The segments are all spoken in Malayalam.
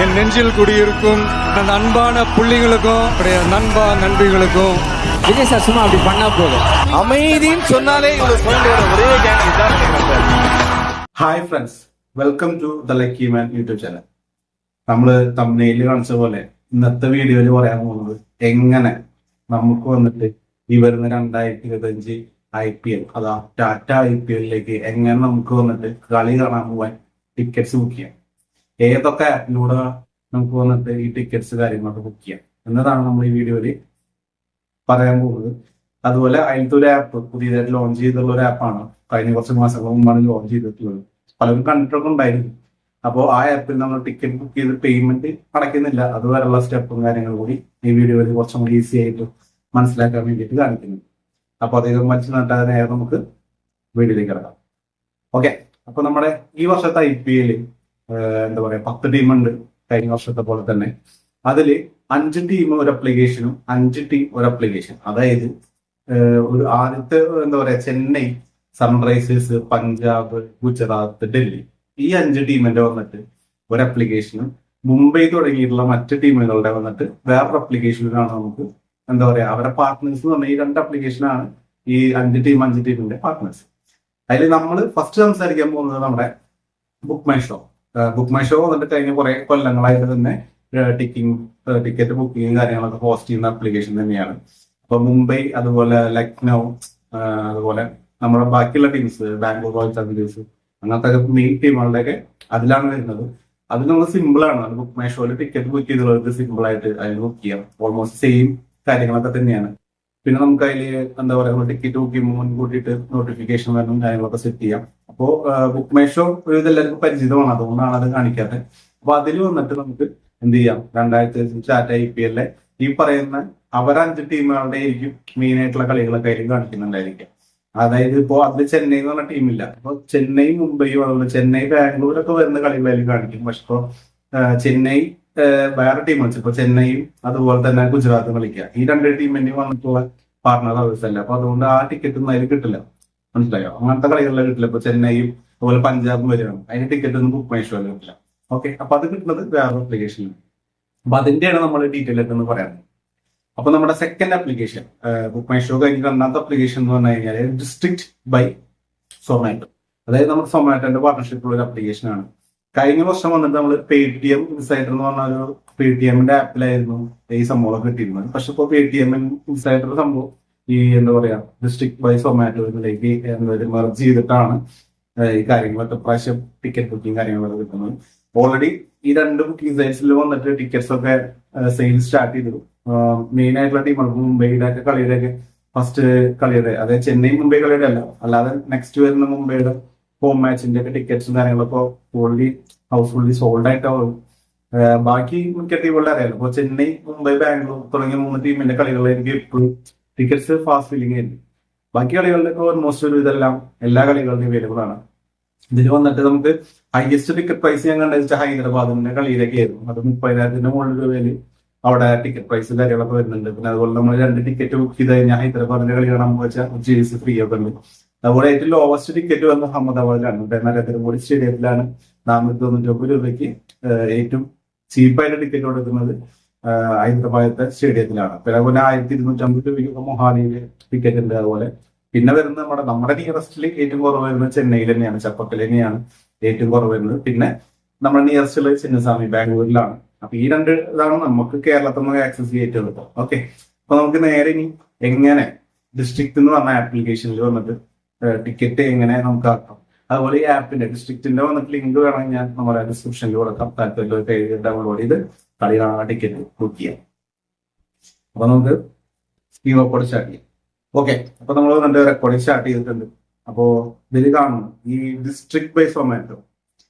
என் நெஞ்சில் குடியிருக்கும் அந்த அன்பான புள்ளிகளுக்கும் நண்பா நண்பிகளுக்கும் விஜய் சார் சும்மா அப்படி பண்ணா போதும். அமைதின்னு சொன்னாலே இவ்வளவு சொல்ல ஒரே கேங் தான். Hi friends, welcome to the lucky man YouTube channel. നമ്മള് തംബ്നെയില് കാണിച്ച പോലെ ഇന്നത്തെ വീഡിയോയിൽ പറയാൻ പോകുന്നത് എങ്ങനെ നമുക്ക് വന്നിട്ട് ഈ വരുന്ന 2025 IPL അതാ ടാറ്റ IPL-ലേക്ക് എങ്ങനെ നമുക്ക് വന്നിട്ട് കളി കാണാൻ പോവാൻ ടിക്കറ്റ്സ് ബുക്ക് ചെയ്യാം, ഏതൊക്കെ ആപ്പിലൂടെ നമുക്ക് വന്നിട്ട് ഈ ടിക്കറ്റ്സ് കാര്യങ്ങളൊക്കെ ബുക്ക് ചെയ്യാം എന്നതാണ് നമ്മൾ ഈ വീഡിയോയിൽ പറയാൻ പോകുന്നത്. അതുപോലെ അതിലത്തെ ഒരു ആപ്പ് പുതിയതായിട്ട് ലോഞ്ച് ചെയ്തിട്ടുള്ള ഒരു ആപ്പാണ്. കഴിഞ്ഞ കുറച്ച് മാസങ്ങൾ മുമ്പാണ് ലോഞ്ച് ചെയ്തിട്ടുള്ളത്. പലരും കണ്ടിട്ടൊക്കെ ഉണ്ടായിരുന്നു. അപ്പോൾ ആ ആപ്പിൽ നമ്മൾ ടിക്കറ്റ് ബുക്ക് ചെയ്ത് പേയ്മെന്റ് അടയ്ക്കുന്നില്ല. അതുവരെയുള്ള സ്റ്റെപ്പും കാര്യങ്ങളും കൂടി ഈ വീഡിയോയിൽ കുറച്ചും കൂടി ഈസി ആയിട്ട് മനസ്സിലാക്കാൻ വേണ്ടിയിട്ട് കാണിക്കുന്നു. അപ്പൊ അധികം വലിച്ചു നട്ടാതെ നേരെ നമുക്ക് വീഡിയോയിലേക്ക് കിടക്കാം. ഓക്കെ, അപ്പൊ നമ്മുടെ ഈ വർഷത്തെ IPL എന്താ പറയാ 10 ടീമുണ്ട്. കഴിഞ്ഞ വർഷത്തെ പോലെ തന്നെ അതില് 5 ടീം ഒരു അപ്ലിക്കേഷനും 5 ടീം ഒരു അപ്ലിക്കേഷൻ. അതായത് ഒരു ആദ്യത്തെ എന്താ പറയാ ചെന്നൈ, സൺറൈസേഴ്സ്, പഞ്ചാബ്, ഗുജറാത്ത്, ഡൽഹി ഈ 5 ടീമിന്റെ വന്നിട്ട് ഒരു അപ്ലിക്കേഷനും മുംബൈ തുടങ്ങിയിട്ടുള്ള മറ്റ് ടീമുകളുടെ വന്നിട്ട് വേറൊരു അപ്ലിക്കേഷനിലാണ് നമുക്ക് എന്താ പറയാ അവരുടെ പാർട്ട്നേഴ്സ് എന്ന് പറഞ്ഞാൽ ഈ 2 അപ്ലിക്കേഷനാണ് ഈ 5 ടീമിന്റെ പാർട്ട്നേഴ്സ്. അതിൽ നമ്മൾ ഫസ്റ്റ് സംസാരിക്കാൻ പോകുന്നത് നമ്മുടെ book my show. Book my show വന്നിട്ട് കഴിഞ്ഞ കുറെ കൊല്ലങ്ങളായിട്ട് തന്നെ ടിക്കറ്റ് ബുക്കിങ്ങും കാര്യങ്ങളൊക്കെ ഹോസ്റ്റ് ചെയ്യുന്ന അപ്ലിക്കേഷൻ തന്നെയാണ്. അപ്പൊ മുംബൈ, അതുപോലെ ലക്നൗ, അതുപോലെ നമ്മുടെ ബാക്കിയുള്ള ടീംസ് ബാംഗ്ലൂർ റോയൽ ചാലഞ്ചേഴ്സ്, അങ്ങനത്തെ മെയിൻ ടീമുകളുടെയൊക്കെ അതിലാണ് വരുന്നത്. അത് നമ്മൾ സിമ്പിൾ ആണ്. ബുക്ക് മൈ ഷോയിൽ ടിക്കറ്റ് ബുക്ക് ചെയ്തുള്ളവർക്ക് സിമ്പിൾ ആയിട്ട് അതിൽ ബുക്ക് ചെയ്യാം. ഓൾമോസ്റ്റ് സെയിം കാര്യങ്ങളൊക്കെ തന്നെയാണ്. പിന്നെ നമുക്ക് അതിൽ എന്താ പറയുക ടിക്കറ്റ് ബുക്ക് ചെയ്യുമ്പോൾ മുൻകൂട്ടിയിട്ട് നോട്ടിഫിക്കേഷൻ വരണം, കാര്യങ്ങളൊക്കെ സെറ്റ് ചെയ്യാം. അപ്പോൾ ബുക്ക് മൈ ഷോ ഒരു ഇതെല്ലാവർക്കും പരിചിതമാണ്, അതുകൊണ്ടാണ് അത് കാണിക്കാത്തത്. അപ്പൊ അതിൽ വന്നിട്ട് നമുക്ക് എന്ത് ചെയ്യാം, 2025 ടാറ്റ IPL ഈ പറയുന്ന അവർ 5 ടീമുകളുടെ ആയിരിക്കും മെയിൻ ആയിട്ടുള്ള കളികളൊക്കെ ആയിരിക്കും കാണിക്കുന്നുണ്ടായിരിക്കും. അതായത് ഇപ്പോ അതിൽ ചെന്നൈ എന്ന് പറഞ്ഞ ടീമില്ല. അപ്പൊ ചെന്നൈ, മുംബൈയും അതുപോലെ ചെന്നൈ, ബാംഗ്ലൂരൊക്കെ വരുന്ന കളികളായിരിക്കും കാണിക്കും. പക്ഷെ ഇപ്പോ ചെന്നൈ വേറെ ടീം വെച്ചു. ഇപ്പൊ ചെന്നൈയും അതുപോലെ തന്നെ ഗുജറാത്തും കളിക്കുക. ഈ 2 ടീമിന്റെയും വന്നിട്ടുള്ള പാർട്ണർ ഹൗസ് അല്ല. അപ്പൊ അതുകൊണ്ട് ആ ടിക്കറ്റ് ഒന്നും അതിൽ കിട്ടില്ല. മനസ്സിലായോ? അങ്ങനത്തെ കളികളിൽ കിട്ടില്ല. ഇപ്പൊ ചെന്നൈയും അതുപോലെ പഞ്ചാബും വരികയാണ്, അതിന്റെ ടിക്കറ്റ് ഒന്നും ബുക്ക് മൈ ഷോയിൽ കിട്ടില്ല. ഓക്കെ, അപ്പൊ അത് കിട്ടുന്നത് വേറെ അപ്ലിക്കേഷനിൽ. അപ്പൊ അതിന്റെയാണ് നമ്മൾ ഡീറ്റെയിൽ ആയിട്ട് പറയുന്നത്. അപ്പൊ നമ്മുടെ second application book my show കഴിഞ്ഞ് 2ാമത്തെ ആപ്ലിക്കേഷൻ എന്ന് പറഞ്ഞു കഴിഞ്ഞാൽ ഡിസ്ട്രിക്ട് ബൈ സൊമാറ്റോ. അതായത് നമ്മുടെ സൊമാറ്റോന്റെ പാർട്ണർഷിപ്പുള്ള ഒരു ആപ്ലിക്കേഷൻ ആണ്. കഴിഞ്ഞ വർഷം വന്നിട്ട് നമ്മൾ Paytm ഇൻസൈഡർ എന്ന് പറഞ്ഞ ഒരു Paytmന്റെ ആപ്പിലായിരുന്നു ഈ സംഭവം കിട്ടിയിരുന്നത്. പക്ഷെ ഇപ്പോൾ Paytm ഇൻസൈഡർ സംഭവം ഈ എന്താ പറയാ ഡിസ്ട്രിക്ട് ബൈ സൊമാറ്റോയിലേക്ക് മെർജ് ചെയ്തിട്ടാണ് ഈ കാര്യങ്ങളൊക്കെ പ്രാവശ്യം ടിക്കറ്റ് ബുക്കിംഗ് കാര്യങ്ങളൊക്കെ കിട്ടുന്നത്. ഓൾറെഡി ഈ 2 ബുക്കിംഗ് സൈറ്റ്സിൽ വന്നിട്ട് ടിക്കറ്റ്സ് ഒക്കെ സെയിൽ സ്റ്റാർട്ട് ചെയ്തു. മെയിൻ ആയിട്ടുള്ള ടീമുകൾക്ക് മുംബൈയുടെ ഒക്കെ കളിയുടെ ഒക്കെ ഫസ്റ്റ് കളിയുടെ, അതായത് ചെന്നൈ മുംബൈ കളിയുടെ അല്ലാതെ നെക്സ്റ്റ് വരുന്ന മുംബൈയുടെ ഹോം മാച്ചിന്റെ ഒക്കെ ടിക്കറ്റ്സും കാര്യങ്ങളൊക്കെ ഫുള്ളി ഹൗസ്ഫുള്ളി സോൾഡ് ആയിട്ടാവും. ബാക്കി മിക്ക ടീമുകളുടെ അറിയാലോ. ഇപ്പൊ ചെന്നൈ, മുംബൈ, ബാംഗ്ലൂർ തുടങ്ങിയ 3 ടീമിന്റെ കളികളിലേക്ക് എപ്പോഴും ടിക്കറ്റ്സ് ഫാസ്റ്റ് ഫില്ലിംഗ് ആയിരുന്നു. ബാക്കി കളികളുടെ ഒക്കെ ഓൾമോസ്റ്റ് ഒരു ഇതെല്ലാം എല്ലാ കളികളിലും അവൈലബിൾ ആണ്. ഇതിൽ വന്നിട്ട് നമുക്ക് ഹയസ്റ്റ് ടിക്കറ്റ് പ്രൈസ് ഞാൻ കണ്ടെന്ന് ഹൈദരാബാദിന്റെ കളിയിലേക്ക് ആയിരുന്നു. അത് 30,000 മുകളിൽ രൂപയില് അവിടെ ടിക്കറ്റ് പ്രൈസ് കാര്യങ്ങളൊക്കെ വരുന്നുണ്ട്. പിന്നെ അതുപോലെ നമ്മൾ 2 ടിക്കറ്റ് ബുക്ക് ചെയ്ത് കഴിഞ്ഞാൽ ഹൈദരാബാദിന്റെ കളി കാണാൻ വെച്ചാൽ ജേഴ്സി ഫ്രീ ഒക്കെ ഉണ്ട്. അതുപോലെ ഏറ്റവും ലോവസ്റ്റ് ടിക്കറ്റ് വന്ന് അഹമ്മദാബാദിലാണ്. നരേന്ദ്രമോദി സ്റ്റേഡിയത്തിലാണ് 499 രൂപയ്ക്ക് ഏറ്റവും ചീപ്പായിട്ട് ടിക്കറ്റ് കൊടുക്കുന്നത് ഹൈദരാബാദത്തെ സ്റ്റേഡിയത്തിലാണ്. പിന്നെ അതുപോലെ 1250 രൂപയ്ക്ക് മൊഹാലിയില് ടിക്കറ്റ് ഉണ്ട്. അതുപോലെ പിന്നെ വരുന്നത് നമ്മുടെ നിയറസ്റ്റിൽ ഏറ്റവും കുറവ് വരുന്നത് ചെന്നൈയിൽ തന്നെയാണ്, ചപ്പക്കൽ തന്നെയാണ് ഏറ്റവും കുറവ് വരുന്നത്. പിന്നെ നമ്മുടെ നിയറസ്റ്റില് ചിന്നസ്വാമി ബാംഗ്ലൂരിലാണ്. അപ്പൊ ഈ 2 ഇതാണ് നമുക്ക് കേരളത്തിൽ നിന്ന് ആക്സസ് ചെയ്തിട്ടുള്ളത്. ഓക്കെ, അപ്പൊ നമുക്ക് നേരെ ഇനി എങ്ങനെ ഡിസ്ട്രിക്ട് എന്ന് പറഞ്ഞ ആപ്ലിക്കേഷനിൽ വന്നിട്ട് ടിക്കറ്റ് എങ്ങനെ നമുക്ക് ആക്കാം. അതുപോലെ ഈ ആപ്പിന്റെ ഡിസ്ട്രിക്റ്റിന്റെ വന്നിട്ട് ലിങ്ക് വേണമെങ്കിൽ ഞാൻ നമ്മുടെ ഡിസ്ക്രിപ്ഷനിൽ കൊടുക്കാം. താല്പര്യം ഡൗൺലോഡ് ചെയ്ത് കളി കാണാൻ ടിക്കറ്റ് ബുക്ക് ചെയ്യാം. അപ്പൊ നമുക്ക് സ്ക്രീൻ റെക്കോർഡ് സ്റ്റാർട്ട് ചെയ്യാം. ഓക്കെ, അപ്പൊ നമ്മൾ വന്നിട്ട് റെക്കോർഡിംഗ് സ്റ്റാർട്ട് ചെയ്തിട്ടുണ്ട്. അപ്പോ ഇതിൽ കാണുന്നു ഈ ഡിസ്ട്രിക്ട് ബൈ സൊമാറ്റോ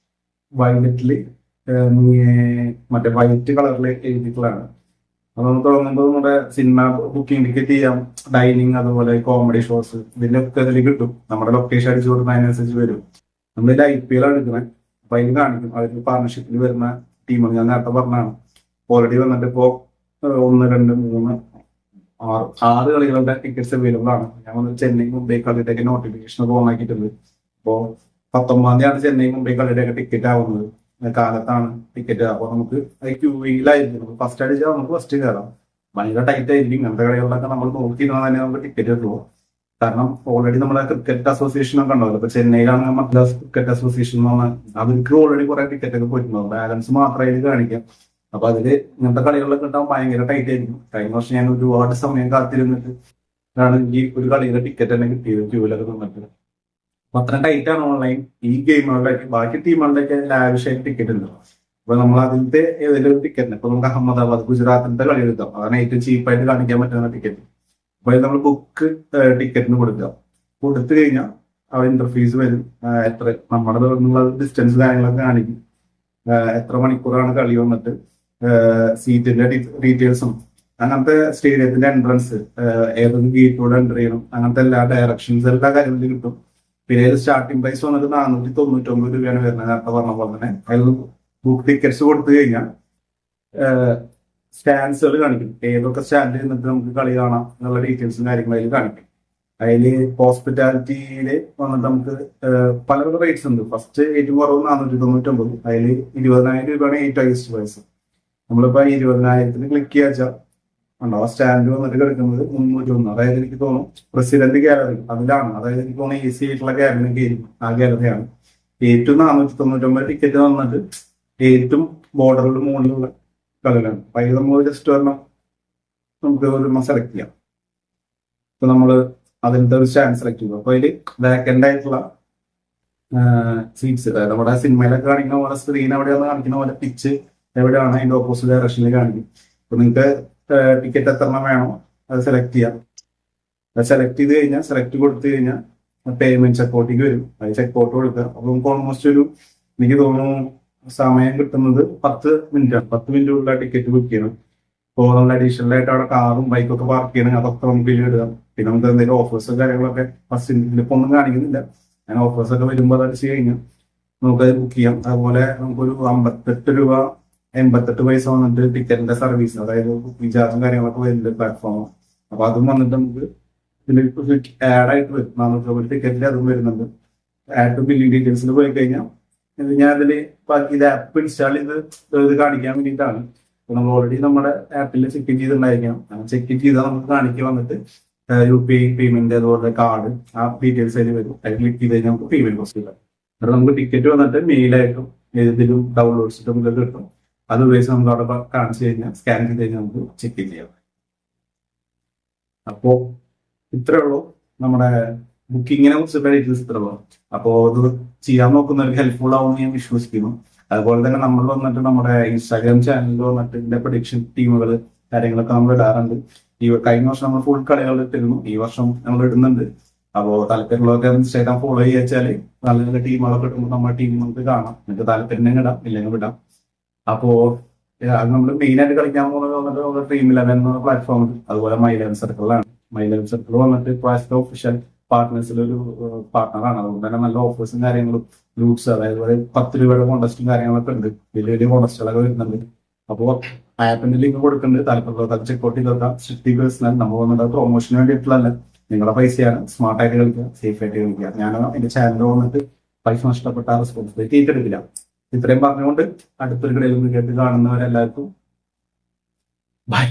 വയലറ്റില് മറ്റേ വൈറ്റ് കളറിൽ എഴുതിയിട്ടുള്ളതാണ്. അപ്പൊ നമുക്ക് തുടങ്ങുമ്പോൾ നമ്മുടെ സിനിമ ബുക്കിംഗ് ടിക്കറ്റ് ചെയ്യാം, ഡൈനിങ്, അതുപോലെ കോമഡി ഷോസ് ഇതിലൊക്കെ ഇതിൽ കിട്ടും. നമ്മുടെ ലൊക്കേഷൻ അടിച്ചു കൊടുക്കുന്ന അതിനനുസരിച്ച് വരും. നമ്മളിൽ IPL ആണ് എടുക്കുന്നത്. അപ്പൊ അതിന് കാണിക്കും അതിൽ പാർട്ണർഷിപ്പിൽ വരുന്ന ടീമാണ്. ഞാൻ നേരത്തെ പറഞ്ഞാണ് ഓൾറെഡി വന്നിട്ട് ഇപ്പോ 1, 2, 3, 6 കളികളുടെ ടിക്കറ്റ്സ് അവൈലബിൾ ആണ്. ഞാൻ വന്നിട്ട് ചെന്നൈ, മുംബൈ കളിയുടെ ഒക്കെ നോട്ടിഫിക്കേഷൻ ഒക്കെ ഓൺ ആക്കിയിട്ടുണ്ട്. അപ്പോ 19-ാം തീയതിയാണ് ചെന്നൈ, മുംബൈ കളിയുടെ ഒക്കെ ടിക്കറ്റ് ആവുന്നത്. കാലത്താണ് ടിക്കറ്റ്. അപ്പോൾ നമുക്ക് ക്യൂയിലായിരിക്കും. ഫസ്റ്റ് അടിച്ചാൽ നമുക്ക് ഫസ്റ്റ് കയറാം. ഭയങ്കര ടൈറ്റ് ആയിരിക്കും. ഇങ്ങനത്തെ കളികളിലൊക്കെ നമ്മൾ നോക്കിയിരുന്നാൽ തന്നെ നമുക്ക് ടിക്കറ്റ് കിട്ടുമോ. കാരണം ഓൾറെഡി നമ്മുടെ ക്രിക്കറ്റ് അസോസിയേഷൻ ഒക്കെ ഉണ്ടാവില്ല. ഇപ്പൊ ചെന്നൈയിലാണെങ്കിൽ മദ്രാസ് ക്രിക്കറ്റ് അസോസിയേഷൻ എന്ന് പറഞ്ഞാൽ അവർക്ക് ഓൾറെഡി കുറെ ടിക്കറ്റ് ഒക്കെ പോയിട്ടുണ്ടാവും. ബാലൻസ് മാത്രമേ ഇത് കാണിക്കാം. അപ്പൊ അതില് ഇങ്ങനത്തെ കളികളിലൊക്കെ ഉണ്ടാവും ഭയങ്കര ടൈറ്റ് ആയിരിക്കും. കഴിഞ്ഞ വർഷം ഞാൻ ഒരുപാട് സമയം കാത്തിരുന്നിട്ട് ആണ് ഈ ഒരു കളിയുടെ ടിക്കറ്റ് തന്നെ കിട്ടിയത് ക്യൂവിലൊക്കെ നിന്നിട്ട്. അപ്പൊ അത്ര ടൈറ്റ് ആണ് ഓൺലൈൻ. ഈ ഗെയിമുകളിലൊക്കെ ബാക്കി ടീമുകളുടെയൊക്കെ ലാവിഷായിട്ട് ടിക്കറ്റ് ഉണ്ട്. അപ്പൊ നമ്മൾ അതിന്റെ ഏതെങ്കിലും ഒരു ടിക്കറ്റ് ഇപ്പൊ നമുക്ക് അഹമ്മദാബാദ് ഗുജറാത്തിന്റെ കളി എടുക്കാം. അതാണ് ഏറ്റവും ചീപ്പായിട്ട് കാണിക്കാൻ പറ്റുന്ന ടിക്കറ്റ്. അപ്പൊ നമ്മൾ ബുക്ക് ടിക്കറ്റിന് കൊടുക്കുക. കൊടുത്തു കഴിഞ്ഞാൽ അവർ ഇന്റർഫേസ് വരും. എത്ര നമ്മുടെ ഡിസ്റ്റൻസ് കാര്യങ്ങളൊക്കെ കാണിക്കും. എത്ര മണിക്കൂറാണ് കളി വന്നിട്ട് സീറ്റിന്റെ ഡീറ്റെയിൽസും അങ്ങനത്തെ സ്റ്റേഡിയത്തിന്റെ എൻട്രൻസ് ഏതൊക്കെ ഗേറ്റിലൂടെ എൻ്റർ ചെയ്യണം അങ്ങനത്തെ എല്ലാ ഡയറക്ഷൻസ് എല്ലാ കാര്യങ്ങളും കിട്ടും. പിന്നെ സ്റ്റാർട്ടിംഗ് പ്രൈസ് വന്നിട്ട് 499 രൂപയാണ് വരുന്നത്. നേരത്തെ പറഞ്ഞ പോലെ തന്നെ അതിൽ ബുക്ക് ടിക്കറ്റ്സ് കൊടുത്തു കഴിഞ്ഞാൽ സ്റ്റാൻഡ്സുകൾ കാണിക്കും. ഏതൊക്കെ സ്റ്റാൻഡിൽ നിന്നിട്ട് നമുക്ക് കളി കാണാം എന്നുള്ള ഡീറ്റെയിൽസും കാര്യങ്ങളും അതിൽ കാണിക്കും. അതിൽ ഹോസ്പിറ്റാലിറ്റിയില് വന്നിട്ട് നമുക്ക് പല പല റേറ്റ്സ് ഉണ്ട്. ഫസ്റ്റ് ഏറ്റവും കുറവ് 499. അതിൽ 20,000 രൂപയാണ് ഏറ്റവും ഹൈസ്റ്റ് പ്രൈസ്. നമ്മളിപ്പോ 20,000 ക്ലിക്ക് ചെയ്യാച്ചാൽ ഉണ്ടോ ആ സ്റ്റാൻഡ് വന്നിട്ട് കിടക്കുന്നത് 301. അതായത് എനിക്ക് തോന്നുന്നു പ്രസിഡന്റ് ഗാലറി അതിലാണ്. അതായത് എനിക്ക് തോന്നുന്നു AC ആയിട്ടുള്ള ഗാലറി ആയിരിക്കും. ആ ഗാലറിയാണ് ഏറ്റവും 499 ടിക്കറ്റ് വന്നിട്ട് ഏറ്റവും ബോർഡറിൽ മുകളിലുള്ള കളികളാണ്. അപ്പൊ അതിൽ നമ്മൾ ജസ്റ്റ് ഒരെണ്ണം നമുക്ക് ഒരെണ്ണം സെലക്ട് ചെയ്യാം. ഇപ്പൊ നമ്മള് അതിന്റെ ഒരു സ്റ്റാൻഡ് സെലക്ട് ചെയ്തു. അപ്പൊ അതിൽ വേക്കൻഡ് ആയിട്ടുള്ള സീറ്റ്സ് അതായത് നമ്മുടെ സിനിമയിലൊക്കെ കാണിക്കുന്ന പോലെ സ്ക്രീൻ എവിടെയാണ് കാണിക്കുന്ന പോലെ പിച്ച് എവിടെയാണ് അതിന്റെ ഓപ്പോസിറ്റ് ഡയറക്ഷനിൽ കാണിക്കും. അപ്പൊ നിങ്ങൾക്ക് ടിക്കറ്റ് എത്ര എണ്ണം വേണോ അത് സെലക്ട് ചെയ്യാം. അത് സെലക്ട് ചെയ്ത് കഴിഞ്ഞാൽ സെലക്ട് കൊടുത്തു കഴിഞ്ഞാൽ പേയ്മെന്റ് ചെക്കൗട്ടിക്ക് വരും. അത് ചെക്കൗട്ട് കൊടുക്കുക. അപ്പൊ നമുക്ക് ഓൾമോസ്റ്റ് ഒരു എനിക്ക് തോന്നുന്നു സമയം കിട്ടുന്നത് 10 മിനിറ്റ് ആണ്. 10 മിനിറ്റുള്ള ടിക്കറ്റ് ബുക്ക് ചെയ്യണം. അപ്പോൾ നമ്മൾ അഡീഷണൽ ആയിട്ട് അവിടെ കാറും ബൈക്കൊക്കെ പാർക്ക് ചെയ്യണം. അതൊക്കെ നമുക്ക് ഇതിൽ ഇടുക. പിന്നെ നമുക്ക് എന്തെങ്കിലും ഓഫേഴ്സ് കാര്യങ്ങളൊക്കെ ഫസ്റ്റ് ഇതിലിപ്പോ ഒന്നും കാണിക്കുന്നില്ല. അങ്ങനെ ഓഫേഴ്സ് ഒക്കെ വരുമ്പോൾ അത് അടിച്ചു കഴിഞ്ഞാൽ നമുക്കത് ബുക്ക് ചെയ്യാം. അതുപോലെ നമുക്കൊരു 58 രൂപ 88 പൈസ വന്നിട്ട് ടിക്കറ്റിന്റെ സർവീസ് അതായത് ബുക്കിംഗ് ചാർജും കാര്യങ്ങളൊക്കെ വരുന്നുണ്ട് പ്ലാറ്റ്ഫോം. അപ്പൊ അതും വന്നിട്ട് നമുക്ക് ഇതിൽ ആഡ് ആയിട്ട് വരും. 400 ടിക്കറ്റിൽ അതും വരുന്നുണ്ട്. ആഡ് ടു ബില്ലിംഗ് ഡീറ്റെയിൽസിൽ പോയി കഴിഞ്ഞാൽ ഞാൻ ഇതില് ഇത് ആപ്പ് ഇൻസ്റ്റാൾ ചെയ്ത് കാണിക്കാൻ വേണ്ടിയിട്ടാണ്. നമ്മൾ ഓൾറെഡി നമ്മുടെ ആപ്പിൽ ചെക്ക് ഇൻ ചെയ്തിട്ടുണ്ടായിരിക്കണം. ചെക്ക് ഇൻ ചെയ്താൽ നമുക്ക് കാണിക്കുക വന്നിട്ട് UPI പേയ്മെന്റ് അതുപോലെ കാർഡ് ആ ഡീറ്റെയിൽസ് അതിൽ വരും. അതിൽ ക്ലിക്ക് ചെയ്ത് കഴിഞ്ഞാൽ നമുക്ക് പേയ്മെന്റ് പ്രൊസീജർ. എന്നിട്ട് നമുക്ക് ടിക്കറ്റ് വന്നിട്ട് മെയിലായിട്ടും ഏതെങ്കിലും ഡൗൺലോഡ്സ് നമുക്ക് കിട്ടും. അത് ഉപയോഗിച്ച് നമുക്ക് അവിടെ കാണിച്ചു കഴിഞ്ഞാൽ സ്കാൻ ചെയ്ത് കഴിഞ്ഞാൽ നമുക്ക് ചെക്ക് ഇൻ ചെയ്യാം. അപ്പോ ഇത്രേ ഉള്ളൂ നമ്മുടെ ബുക്കിങ്ങിനെ കുറിച്ചുള്ള ഡീറ്റെയിൽസ് ഇത്രേ ഉള്ളൂ. അപ്പോൾ ഇത് ചെയ്യാൻ നോക്കുന്നവർക്ക് ഹെൽപ്ഫുൾ ആവുമെന്ന് ഞാൻ വിശ്വസിക്കുന്നു. അതുപോലെ തന്നെ നമ്മൾ വന്നിട്ട് നമ്മുടെ ഇൻസ്റ്റാഗ്രാം ചാനലിൽ വന്നിട്ട് ഇതിന്റെ പ്രൊഡിക്ഷൻ ടീമുകൾ കാര്യങ്ങളൊക്കെ നമ്മൾ ഇടാറുണ്ട്. ഈ കഴിഞ്ഞ വർഷം നമ്മൾ ഫുൾ കളികൾ ഇട്ടിരുന്നു. ഈ വർഷം നമ്മൾ ഇടുന്നുണ്ട്. അപ്പോൾ താല്പര്യമുള്ളവർക്ക് ഇൻസ്റ്റാഗ്രാം ഫോളോ ചെയ്യാച്ചാല് നല്ല നല്ല ടീമുകളൊക്കെ ഇടുമ്പോൾ നമ്മുടെ ടീം നമുക്ക് കാണാം. നിങ്ങൾക്ക് താല്പര്യം ഇടാം ഇല്ലെങ്കിൽ വിടാം. അപ്പോ അത് നമ്മൾ മെയിൻ ആയിട്ട് കളിക്കാൻ പോകുന്നത് വന്നിട്ട് Dream11 എന്ന പ്ലാറ്റ്ഫോം. അതുപോലെ മൈ 11 സർക്കിളാണ്. മൈ 11 സർക്കിൾ വന്നിട്ട് ക്വാസ്റ്റ് ഒഫീഷ്യൽ പാർട്ട്നേഴ്സിലൊരു പാർട്ട്ണറാണ്. അതുകൊണ്ട് തന്നെ നല്ല ഓഫേഴ്സും കാര്യങ്ങളും ഗ്രൂപ്പ്സ് അതായത് 10 രൂപയുടെ കോൺടെസ്റ്റും കാര്യങ്ങളൊക്കെ ഉണ്ട്. വലിയ വലിയ കോൺടെസ്റ്റുകളൊക്കെ വരുന്നുണ്ട്. അപ്പോൾ ആപ്പിന്റെ ലിങ്ക് കൊടുക്കുന്നുണ്ട്. താല്പര്യമുള്ളവർക്ക് ചെക്കൗട്ട് ചെയ്തോക്കാം. സ്ട്രിക്ട്ലി പേഴ്സണൽ നമ്മൾ വന്നിട്ട് പ്രൊമോഷന് വേണ്ടിയിട്ടുള്ളതല്ല. നിങ്ങളുടെ പൈസയാണ്. സ്മാർട്ടായിട്ട് കളിക്കുക, സേഫ് ആയിട്ട് കളിക്കുക. ഞാൻ എന്റെ ചാനൽ വന്നിട്ട് പൈസ നഷ്ടപ്പെട്ട റെസ്പോൺസിബിലിറ്റി ഏറ്റെടുക്കില്ല. ഇത്രയും പറഞ്ഞുകൊണ്ട് അടുത്തൊരു കടയിൽ കേട്ട് കാണുന്നവരെല്ലാവർക്കും ബൈ.